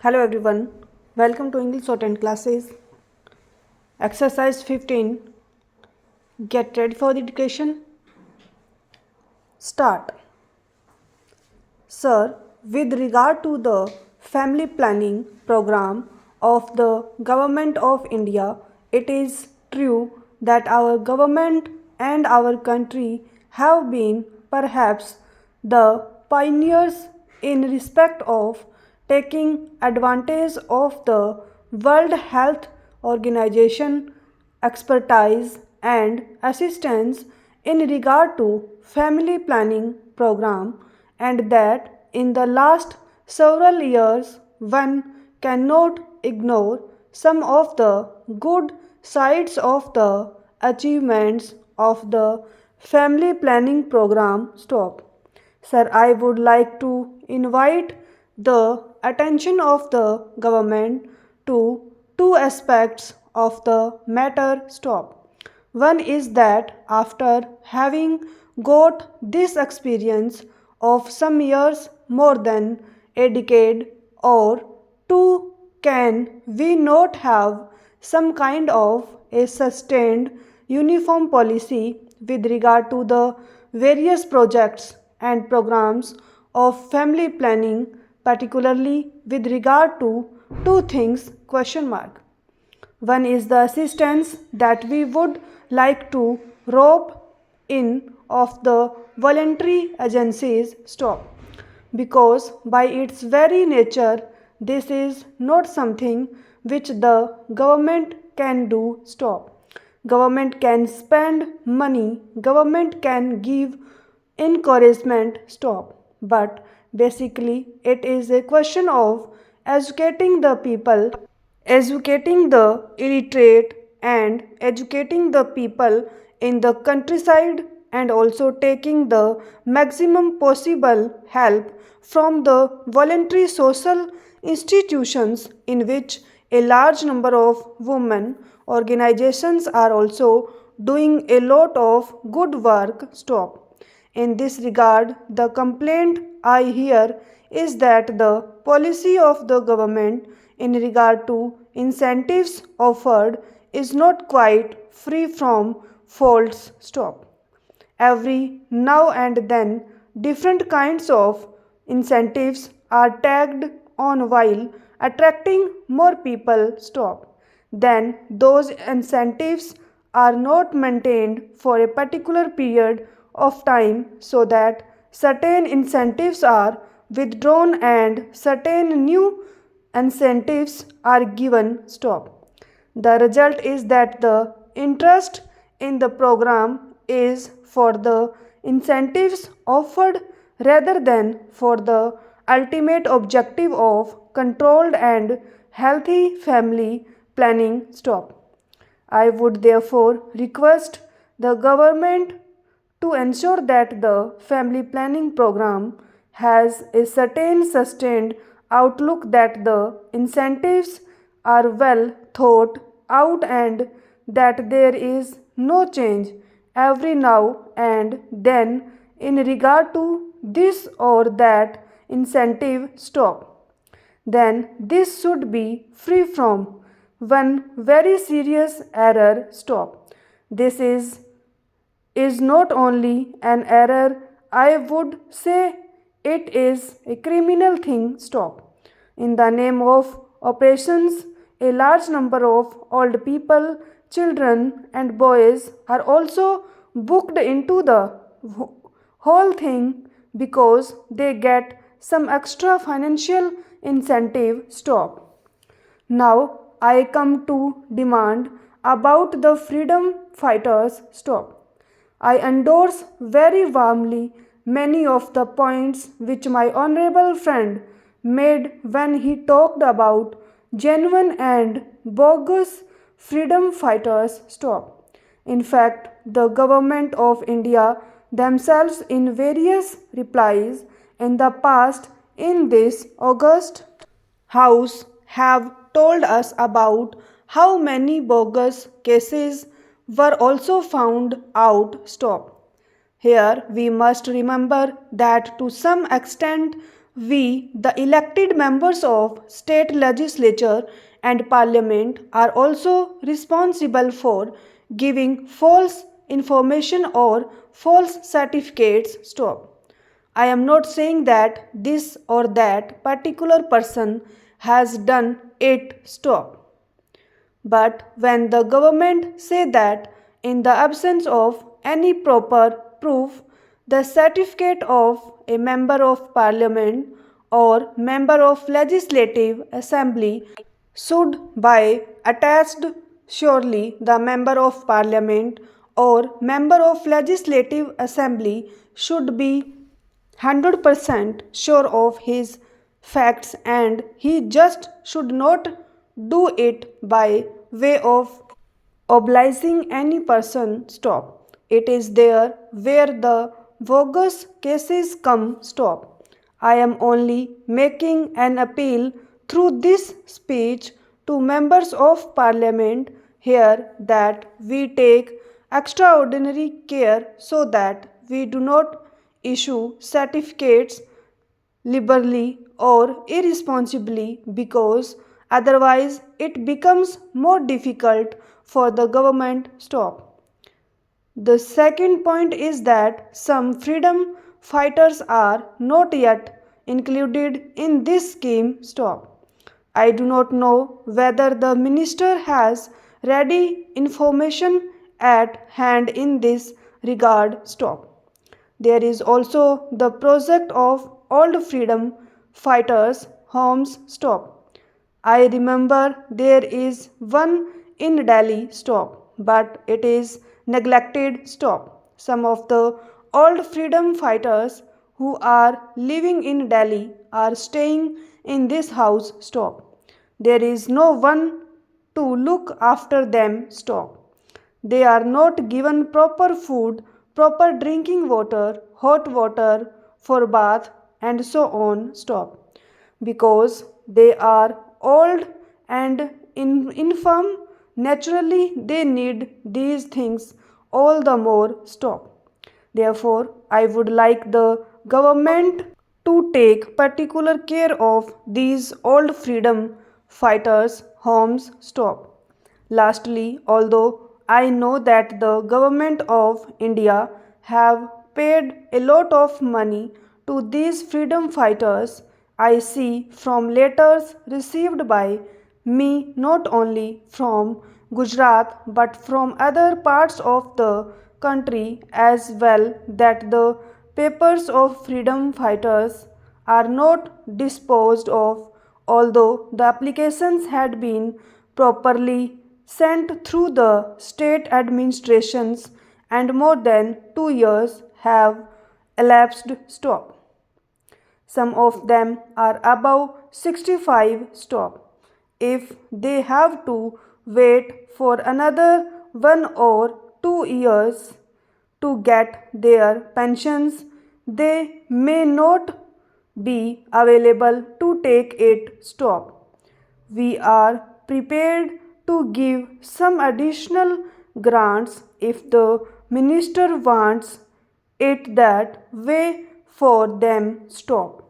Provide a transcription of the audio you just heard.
Hello everyone, welcome to English Shorthand classes. Exercise 15. Get ready for the dictation. Start. Sir, with regard to the family planning program of the Government of India, it is true that our government and our country have been perhaps the pioneers in respect of taking advantage of the World Health Organization expertise and assistance in regard to family planning program, and that in the last several years one cannot ignore some of the good sides of the achievements of the family planning program. Stop. Sir, I would like to invite the attention of the government to two aspects of the matter. Stop. One is that after having got this experience of some years, more than a decade or two, can we not have some kind of a sustained uniform policy with regard to the various projects and programs of family planning, particularly with regard to two things? Question mark. One is the assistance that we would like to rope in of the voluntary agencies. Stop. Because by its very nature, this is not something which the government can do. Stop. Government can spend money, government can give encouragement. Stop. But basically, it is a question of educating the people, educating the illiterate, and educating the people in the countryside, and also taking the maximum possible help from the voluntary social institutions in which a large number of women organizations are also doing a lot of good work. Stop. In this regard, the complaint I hear is that the policy of the government in regard to incentives offered is not quite free from faults. Stop. Every now and then, different kinds of incentives are tagged on while attracting more people. Stop. Then those incentives are not maintained for a particular period of time, so that certain incentives are withdrawn and certain new incentives are given. Stop. The result is that the interest in the program is for the incentives offered rather than for the ultimate objective of controlled and healthy family planning. Stop. I would therefore request the government to ensure that the family planning program has a certain sustained outlook, that the incentives are well thought out, and that there is no change every now and then in regard to this or that incentive. Stop. Then this should be free from one very serious error. Stop. This is not only an error, I would say it is a criminal thing. Stop. In the name of operations, a large number of old people, children, and boys are also booked into the whole thing because they get some extra financial incentive. Stop. Now I come to demand about the freedom fighters. Stop. I endorse very warmly many of the points which my honorable friend made when he talked about genuine and bogus freedom fighters. Stop. In fact, the government of India themselves in various replies in the past in this August House have told us about how many bogus cases were also found out. Stop. Here we must remember that to some extent We, the elected members of state legislature and parliament, are also responsible for giving false information or false certificates. Stop. I am not saying that this or that particular person has done it. Stop. But when the government say that in the absence of any proper proof, the certificate of a member of parliament or member of legislative assembly should be attached, surely the member of parliament or member of legislative assembly should be 100% sure of his facts, and he just should not do it by way of obliging any person. Stop. It is there where the bogus cases come. Stop. I am only making an appeal through this speech to members of parliament here that we take extraordinary care so that we do not issue certificates liberally or irresponsibly, because otherwise it becomes more difficult for the government. Stop. The second point is that some freedom fighters are not yet included in this scheme. Stop. I do not know whether the minister has ready information at hand in this regard. Stop. There is also the project of old freedom fighters' homes. Stop. I remember there is one in Delhi. Stop. But it is neglected. Stop. Some of the old freedom fighters who are living in Delhi are staying in this house. Stop. There is no one to look after them. Stop. They are not given proper food, proper drinking water, hot water for bath, and so on. Stop. Because they are old and infirm, naturally they need these things all the more. Stop. Therefore, I would like the government to take particular care of these old freedom fighters' homes. Stop. Lastly, although I know that the government of India have paid a lot of money to these freedom fighters, I see from letters received by me not only from Gujarat but from other parts of the country as well that the papers of freedom fighters are not disposed of, although the applications had been properly sent through the state administrations and more than 2 years have elapsed. Stop. Some of them are above 65. Stop. If they have to wait for another 1 or 2 years to get their pensions, they may not be available to take it. Stop. We are prepared to give some additional grants if the minister wants it that way for them. Stop.